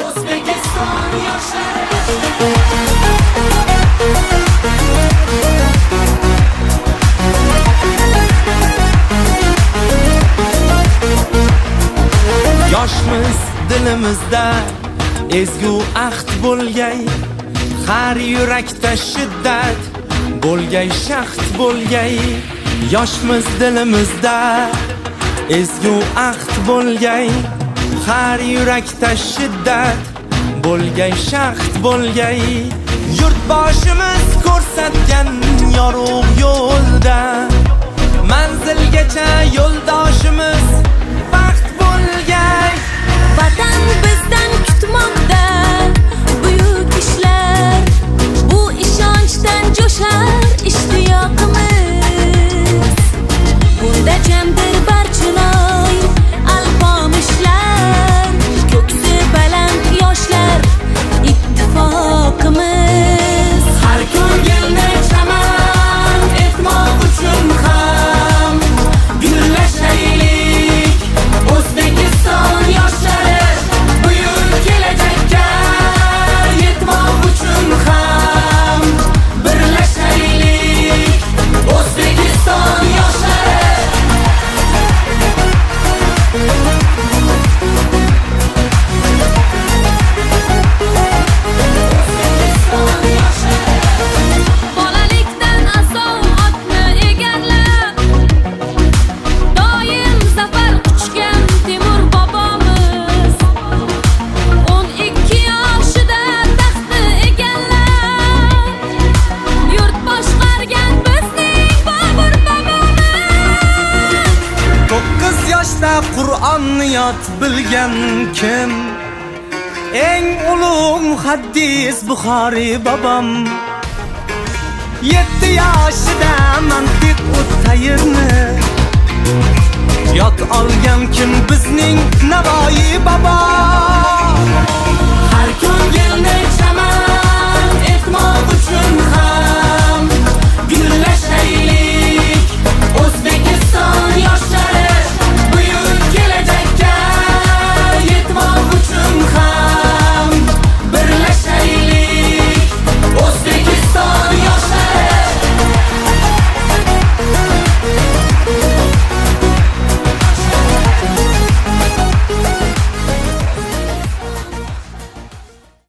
O'zbekiston yoshlari yoshmiz dilimizda ezgu ahd bo'lgay, har yurakda shiddat bo'lgay, shaxt bo'lgay. Yoshmiz dilimizda ezgu ahd bo'lgay, har yurakda shiddat bo'lgay, shaxt bo'lgay. Yurtboshimiz ko'rsatgan yorug' yo'lda manzilgacha yo'ldoshimiz baxt bo'lgay. Vatan bizdan kutmoqda buyuk ishlar, bu ishonchdan jo'shar ishtiyoqimiz. Bunda jamdir barchaloy alpomishlar, ko'ksi baland yoshlar ittifoqimiz. Har ko'ngilni chaman etmoq uchun ham gullashaylik. O'zbekiston yoshlari buyuk kelajakka yetmoq uchun ham birlashaylik. O'zbekiston yoshlari Bolalikdan asov otni egarlab, doim zafar quchgan Temur bobomiz. 12 yoshida taxtni egallab, yurt boshqargan bizning Bobur bobomiz. 9 yoshda Qur'onni yod bilgan kim? Eng ulug' muhaddis Buxoriy bobom. 7 yoshida mantiq o'tayirni yod olgan kim? Bizning Navoiy bobo. Har ko'ngilni chaman etmoq